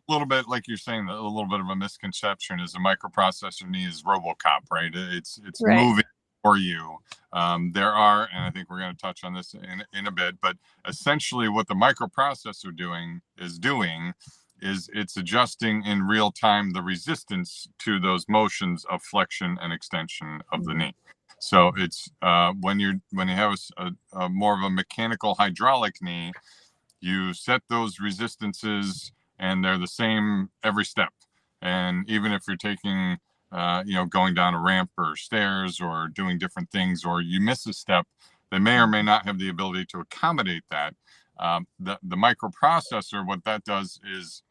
little bit like you're saying, a little bit of a misconception is a microprocessor knee is RoboCop, right? It's right. Moving for you. There are, and I think we're going to touch on this in a bit, but essentially what the microprocessor is it's adjusting in real time the resistance to those motions of flexion and extension of the knee. So it's when you have a more of a mechanical hydraulic knee, you set those resistances and they're the same every step. And even if you're taking, going down a ramp or stairs or doing different things, or you miss a step, they may or may not have the ability to accommodate that. The microprocessor, what that does is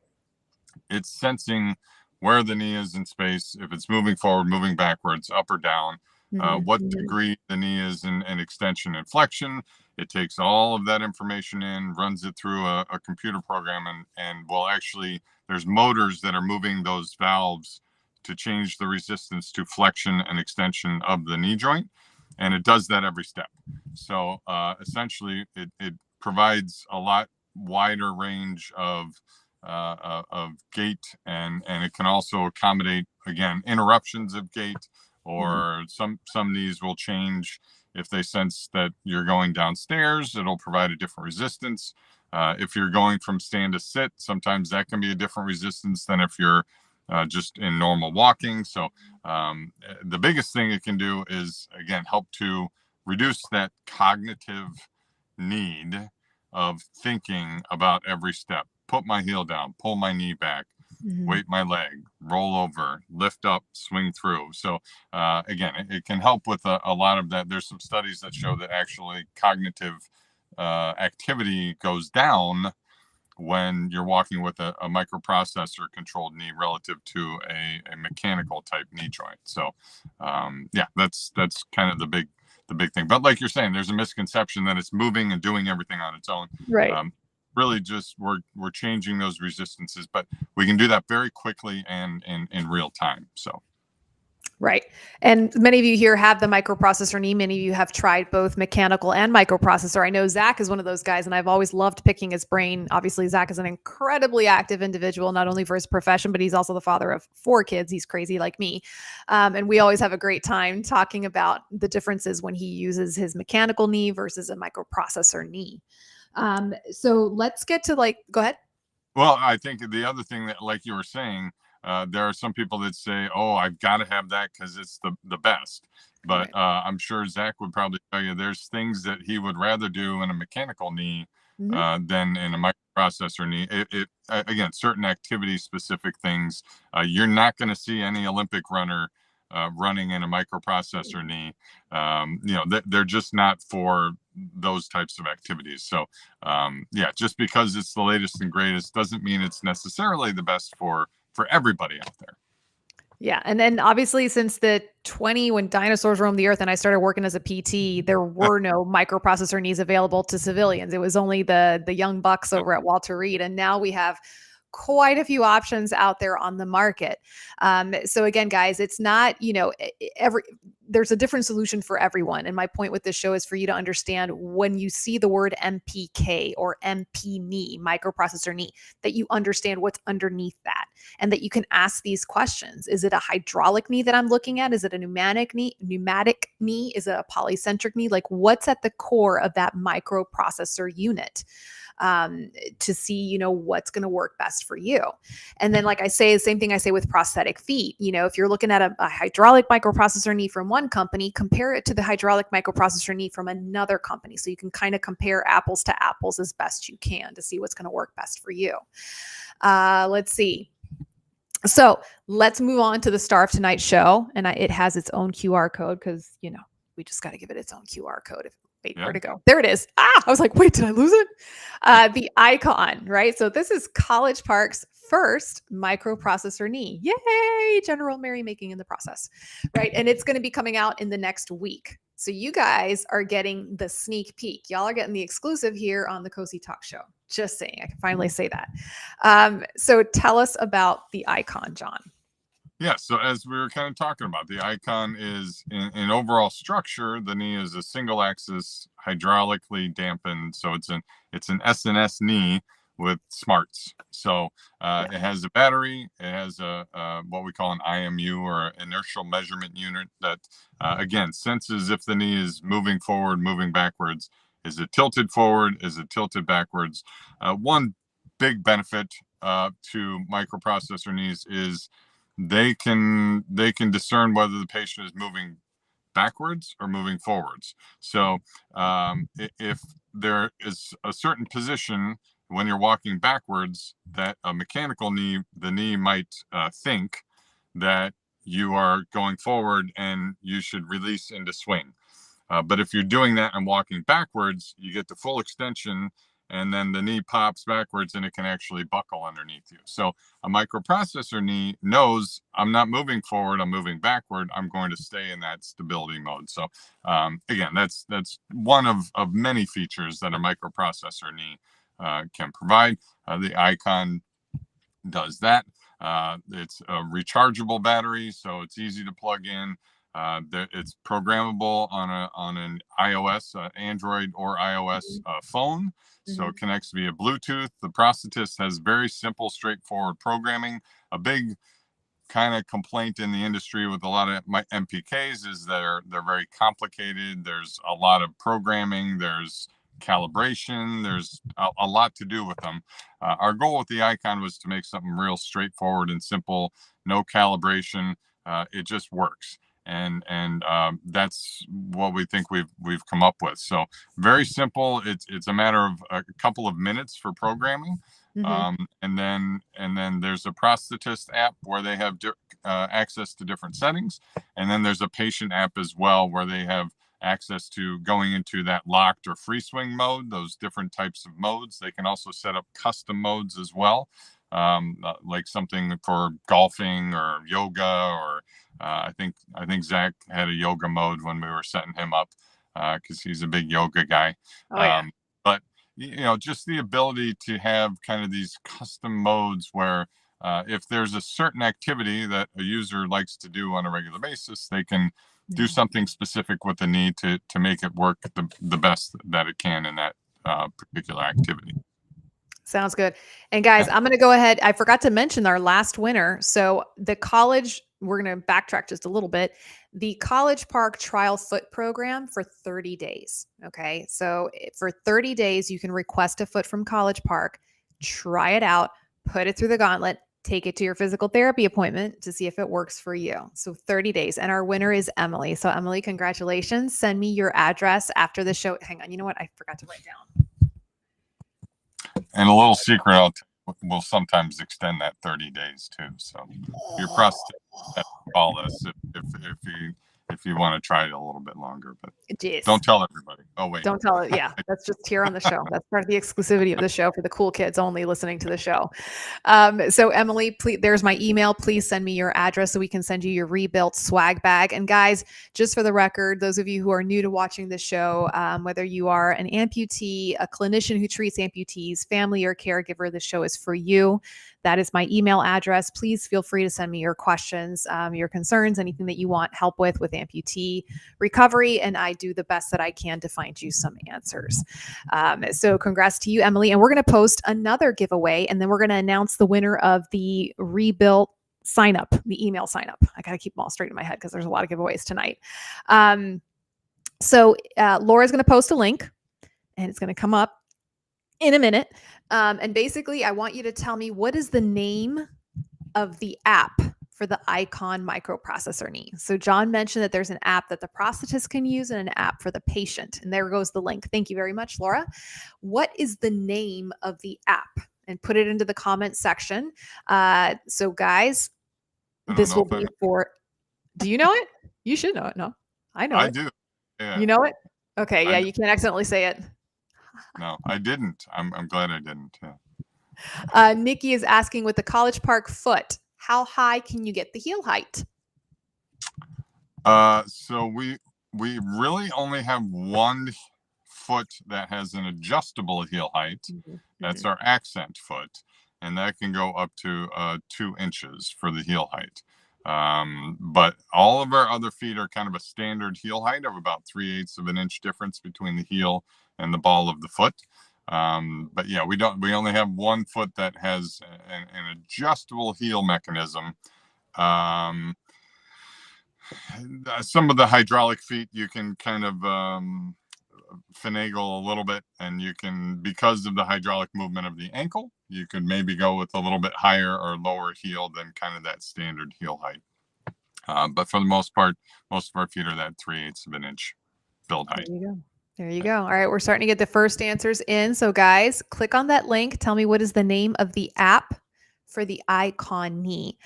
it's sensing where the knee is in space, if it's moving forward, moving backwards, up or down. What degree the knee is in extension and flexion. It takes all of that information in, runs it through a computer program, and will actually, there's motors that are moving those valves to change the resistance to flexion and extension of the knee joint. And it does that every step. So essentially, it provides a lot wider range of gait, and it can also accommodate, again, interruptions of gait, or some knees will change if they sense that you're going downstairs. It'll provide a different resistance. If you're going from stand to sit, sometimes that can be a different resistance than if you're just in normal walking. So the biggest thing it can do is, again, help to reduce that cognitive need of thinking about every step. Put my heel down, pull my knee back, weight my leg, roll over, lift up, swing through. So again, it can help with a lot of that. There's some studies that show that actually cognitive activity goes down when you're walking with a microprocessor controlled knee relative to a mechanical type knee joint. So yeah, that's kind of the big thing. But like you're saying, there's a misconception that it's moving and doing everything on its own. Right. Really just we're changing those resistances, but we can do that very quickly and in real time. So right. And many of you here have the microprocessor knee. Many of you have tried both mechanical and microprocessor. I know Zach is one of those guys, and I've always loved picking his brain. Obviously, Zach is an incredibly active individual, not only for his profession, but he's also the father of 4 kids. He's crazy like me. And we always have a great time talking about the differences when he uses his mechanical knee versus a microprocessor knee. So let's get to go ahead. Well, I think the other thing that, like you were saying, there are some people that say, "Oh, I've got to have that because it's the best." But I'm sure Zach would probably tell you there's things that he would rather do in a mechanical knee than in a microprocessor knee. Again, certain activity-specific things. You're not going to see any Olympic runner running in a microprocessor knee. They're just not for those types of activities. So yeah, just because it's the latest and greatest doesn't mean it's necessarily the best for everybody out there. Yeah. And then obviously since when dinosaurs roamed the earth and I started working as a PT, there were no microprocessor knees available to civilians. It was only the young bucks over at Walter Reed. And now we have quite a few options out there on the market. So again, guys, it's not, there's a different solution for everyone. And my point with this show is for you to understand when you see the word MPK or MP knee, microprocessor knee, that you understand what's underneath that and that you can ask these questions. Is it a hydraulic knee that I'm looking at? Is it a pneumatic knee? Is it a polycentric knee? Like what's at the core of that microprocessor unit? To see, what's going to work best for you. And then, like I say, the same thing I say with prosthetic feet. If you're looking at a hydraulic microprocessor knee from one company, compare it to the hydraulic microprocessor knee from another company. So you can kind of compare apples to apples as best you can to see what's going to work best for you. Let's see. So let's move on to the star of tonight's show. And it has its own QR code because, we just got to give it its own QR code. Wait, where'd it go? There it is. I was like, wait, did I lose it? The Icon, right? So this is College Park's first microprocessor knee. Yay! General merrymaking in the process, right? And it's going to be coming out in the next week. So you guys are getting the sneak peek. Y'all are getting the exclusive here on the Cozy Talk Show. Just saying, I can finally say that. So tell us about the Icon, John. Yeah, so as we were kind of talking about, the Icon is in overall structure. The knee is a single axis, hydraulically dampened. So it's an S&S knee with smarts. So it has a battery. It has a what we call an IMU, or inertial measurement unit, that again senses if the knee is moving forward, moving backwards. Is it tilted forward? Is it tilted backwards? One big benefit to microprocessor knees is they can discern whether the patient is moving backwards or moving forwards. So if there is a certain position when you're walking backwards that a mechanical knee, the knee might think that you are going forward and you should release into swing. But if you're doing that and walking backwards, you get the full extension and then the knee pops backwards and it can actually buckle underneath you. So a microprocessor knee knows I'm not moving forward, I'm moving backward, I'm going to stay in that stability mode. So again, that's one of many features that a microprocessor knee can provide. The Icon does that. It's a rechargeable battery, so it's easy to plug in. It's programmable on an iOS, Android or iOS phone. So it connects via Bluetooth. The Prosthetist has very simple, straightforward programming. A big kind of complaint in the industry with a lot of MPKs is they're very complicated. There's a lot of programming. There's calibration. There's a lot to do with them. Our goal with the Icon was to make something real straightforward and simple, no calibration. It just works. And that's what we think we've come up with. So very simple. It's a matter of a couple of minutes for programming. And then there's a Prosthetist app where they have access to different settings. And then there's a patient app as well where they have access to going into that locked or free swing mode, those different types of modes. They can also set up custom modes as well, like something for golfing or yoga, or I think Zach had a yoga mode when we were setting him up because he's a big yoga guy. Oh, yeah. But just the ability to have kind of these custom modes where if there's a certain activity that a user likes to do on a regular basis, they can do something specific with the knee to make it work the best that it can in that particular activity. Sounds good. And guys, I'm going to go ahead. I forgot to mention our last winner. So the college, we're going to backtrack just a little bit. The College Park Trial Foot Program for 30 days. Okay. So for 30 days, you can request a foot from College Park, try it out, put it through the gauntlet, take it to your physical therapy appointment to see if it works for you. So 30 days. And our winner is Emily. So Emily, congratulations. Send me your address after the show. Hang on. You know what? I forgot to write down. And a little secret, we'll sometimes extend that 30 days too. So your prosthetic, call us if you want to try it a little bit longer, but Jeez. Don't tell everybody. Oh, wait. Don't tell it. Yeah, that's just here on the show. That's part of the exclusivity of the show for the cool kids only listening to the show. So Emily, please, there's my email. Please send me your address so we can send you your rebuilt swag bag. And guys, just for the record, those of you who are new to watching the show, whether you are an amputee, a clinician who treats amputees, family or caregiver, the show is for you. That is my email address. Please feel free to send me your questions, your concerns, anything that you want help with amputee recovery. And I do the best that I can to find you some answers. So congrats to you, Emily. And we're going to post another giveaway, and then we're going to announce the winner of the rebuilt sign up, the email sign up. I got to keep them all straight in my head because there's a lot of giveaways tonight. So Laura's going to post a link, and it's going to come up in a minute. And basically, I want you to tell me, what is the name of the app for the Icon microprocessor knee? So John mentioned that there's an app that the prosthetist can use and an app for the patient. And there goes the link. Thank you very much, Laura. What is the name of the app? And put it into the comment section. So guys, this will be for, do you know it? You should know it. No, I know it. I do. Yeah. You know it? Okay. Yeah. You can't accidentally say it. No, I didn't. I'm glad I didn't. Yeah. Nikki is asking, with the College Park foot, how high can you get the heel height? So we really only have one foot that has an adjustable heel height. That's our accent foot, and that can go up to 2 inches for the heel height. But all of our other feet are kind of a standard heel height of about 3/8 of an inch difference between the heel and the ball of the foot. But yeah, we only have one foot that has an adjustable heel mechanism. Some of the hydraulic feet, you can kind of finagle a little bit, and you can, because of the hydraulic movement of the ankle, you could maybe go with a little bit higher or lower heel than kind of that standard heel height. But for the most part, most of our feet are that 3/8 of an inch build height. There you go. There you go. All right. We're starting to get the first answers in. So guys, click on that link. Tell me, what is the name of the app for the Icon knee.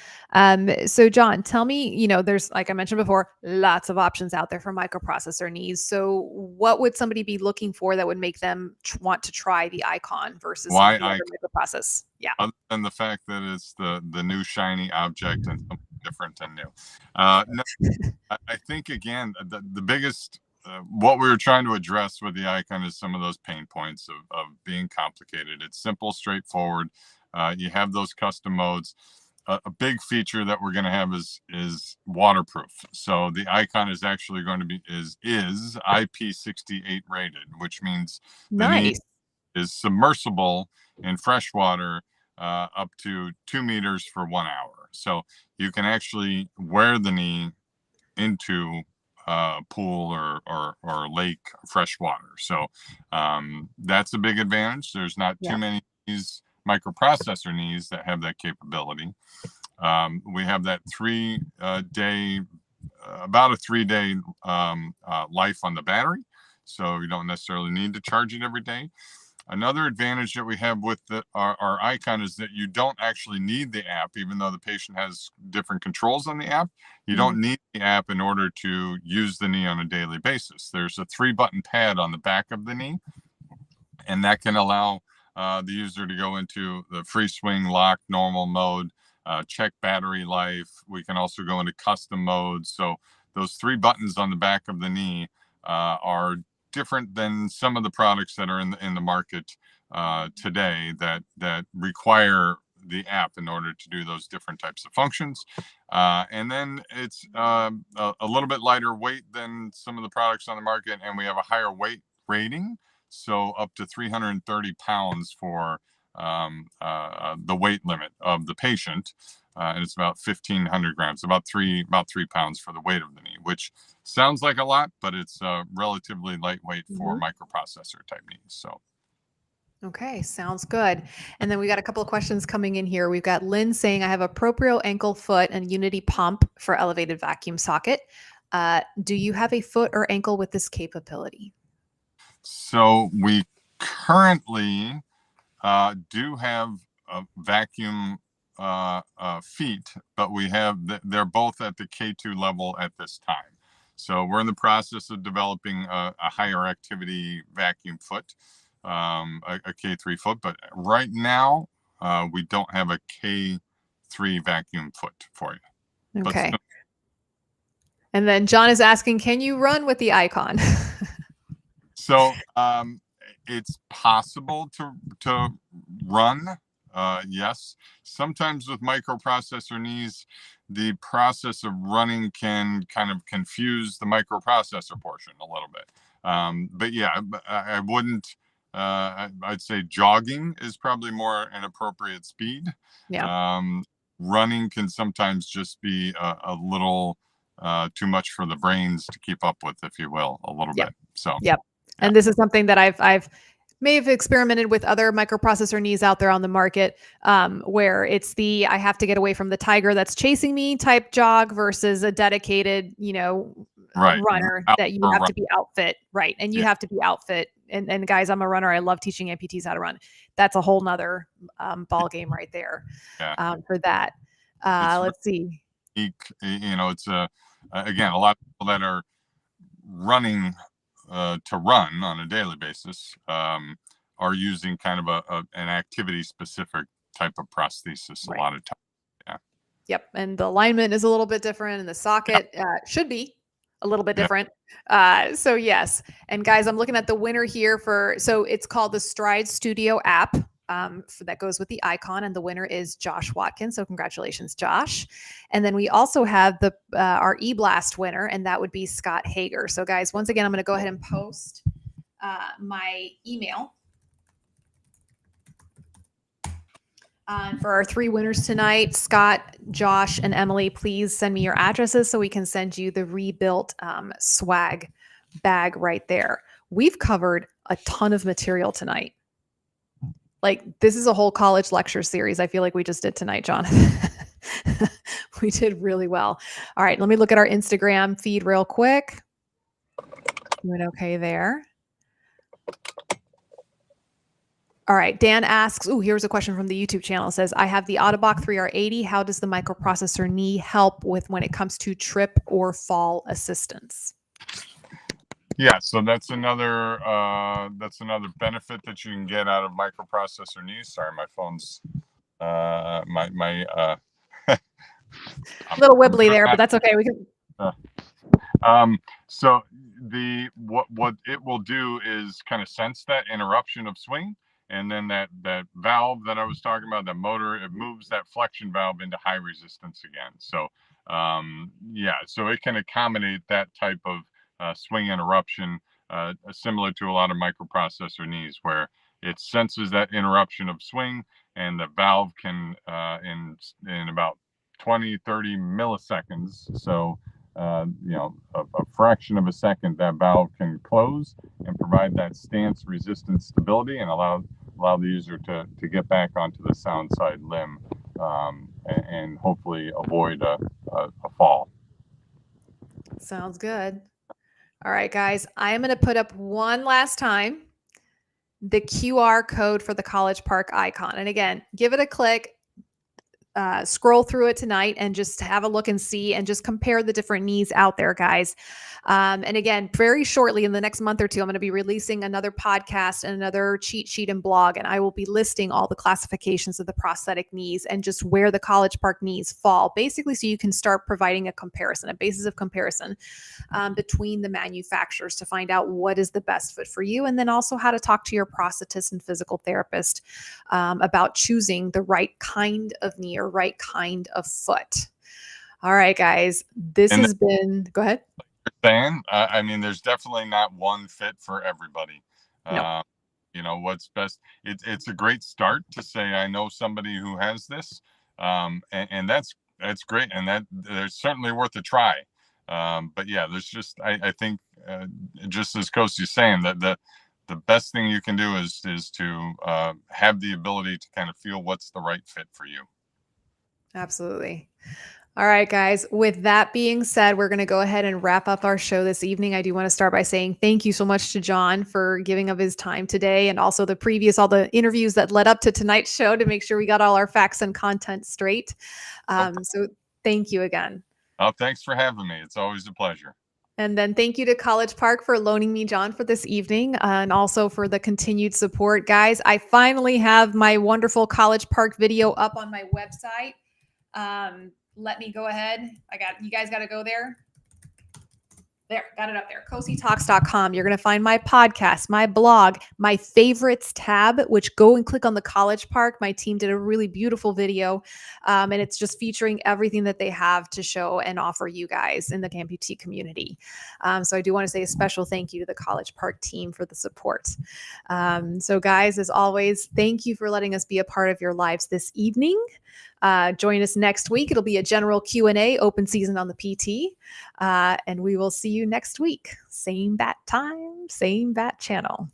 So John, tell me, there's, like I mentioned before, lots of options out there for microprocessor knees. So what would somebody be looking for that would make them want to try the Icon versus some Why of the other microprocess? Yeah. other than the fact that it's the new shiny object and something different and new? No, I think again the biggest what we were trying to address with the Icon is some of those pain points of being complicated. It's simple, straightforward. You have those custom modes. A big feature that we're going to have is waterproof. So the Icon is actually going to be is IP68 rated, which means the knee Nice. is submersible in fresh water up to 2 meters for 1 hour. So you can actually wear the knee into a pool or lake fresh water. So that's a big advantage. There's not Yeah. too many knees, microprocessor knees that have that capability. We have that 3-day, about a 3-day life on the battery. So you don't necessarily need to charge it every day. Another advantage that we have with our Icon is that you don't actually need the app, even though the patient has different controls on the app. You don't need the app in order to use the knee on a daily basis. There's a 3-button pad on the back of the knee, and that can allow the user to go into the free swing, lock, normal mode, check battery life. We can also go into custom modes. So those 3 buttons on the back of the knee are different than some of the products that are in the market today that require the app in order to do those different types of functions. And then it's a little bit lighter weight than some of the products on the market, and we have a higher weight rating, so up to 330 pounds for the weight limit of the patient. And it's about 1,500 grams, about three pounds for the weight of the knee, which sounds like a lot, but it's relatively lightweight for microprocessor type knees. So. Okay, sounds good. And then we got a couple of questions coming in here. We've got Lynn saying, I have a proprio ankle foot and Unity pump for elevated vacuum socket. Do you have a foot or ankle with this capability? So we currently do have a vacuum feet, but they're both at the K2 level at this time. So we're in the process of developing a higher activity vacuum foot, a K3 foot, but right now we don't have a K3 vacuum foot for you. Okay. And then John is asking, can you run with the Icon? So it's possible to run. Yes. Sometimes with microprocessor knees, the process of running can kind of confuse the microprocessor portion a little bit. But yeah, I wouldn't. I'd say jogging is probably more an appropriate speed. Yeah. Running can sometimes just be a little too much for the brains to keep up with, if you will, a little bit. So. Yep. Yeah. And this is something that I've may have experimented with other microprocessor knees out there on the market, where it's I have to get away from the tiger that's chasing me type jog versus a dedicated, runner that you have to be outfit. Right. And you have to be outfit. And guys, I'm a runner. I love teaching amputees how to run. That's a whole nother ball game right there for that. Let's see. It's again, a lot of people that are running to run on a daily basis are using kind of an activity specific type of prosthesis a lot of times. Yeah. Yep. And the alignment is a little bit different, and the socket should be a little bit different. So yes. And guys, I'm looking at the winner here so it's called the Stride Studio app. That goes with the Icon, and the winner is Josh Watkins. So congratulations, Josh. And then we also have our eBlast winner, and that would be Scott Hager. So guys, once again, I'm going to go ahead and post my email for our 3 winners tonight. Scott, Josh, and Emily, please send me your addresses so we can send you the rebuilt swag bag right there. We've covered a ton of material tonight. Like, this is a whole college lecture series I feel like we just did tonight, Jonathan. We did really well. All right, let me look at our Instagram feed real quick. Doing okay there. All right. Dan asks, here's a question from the YouTube channel. It says, I have the Ottobock 3R80. How does the microprocessor knee help with when it comes to trip or fall assistance? Yeah, so that's another benefit that you can get out of microprocessor knees. Sorry, my phone's a little wibbly there, but that's okay. We can. So what it will do is kind of sense that interruption of swing, and then that valve that I was talking about, that motor, it moves that flexion valve into high resistance again. So so it can accommodate that type of swing interruption, similar to a lot of microprocessor knees, where it senses that interruption of swing, and the valve can in about 20-30 milliseconds, so a fraction of a second, that valve can close and provide that stance resistance stability, and allow the user to get back onto the sound side limb, and hopefully avoid a fall. Sounds good. All right, guys, I am going to put up one last time the QR code for the College Park Icon. And again, give it a click. Scroll through it tonight and just have a look and see, and just compare the different knees out there, guys. And again, very shortly in the next month or two, I'm going to be releasing another podcast and another cheat sheet and blog, and I will be listing all the classifications of the prosthetic knees and just where the College Park knees fall, basically, so you can start providing a comparison, a basis of comparison between the manufacturers to find out what is the best fit for you, and then also how to talk to your prosthetist and physical therapist about choosing the right kind of knee or right kind of foot. All right, guys, this has been, go ahead. I mean, there's definitely not one fit for everybody. No. What's best. It's a great start to say, I know somebody who has this, and that's great, and that there's certainly worth a try. But yeah, there's just, I think, just as Kosie's saying, that the best thing you can do is to have the ability to kind of feel what's the right fit for you. Absolutely. All right, guys. With that being said, we're going to go ahead and wrap up our show this evening. I do want to start by saying thank you so much to John for giving of his time today, and also all the interviews that led up to tonight's show to make sure we got all our facts and content straight. So thank you again. Oh, thanks for having me. It's always a pleasure. And then thank you to College Park for loaning me John for this evening, and also for the continued support. Guys, I finally have my wonderful College Park video up on my website. Let me go ahead. You guys got to go there. There, got it up there. CosieTalks.com. You're going to find my podcast, my blog, my favorites tab, which go and click on the College Park. My team did a really beautiful video, and it's just featuring everything that they have to show and offer you guys in the amputee community. So I do want to say a special thank you to the College Park team for the support. So guys, as always, thank you for letting us be a part of your lives this evening. Join us next week. It'll be a general Q&A, open season on the PT. And we will see you next week. Same bat time, same bat channel.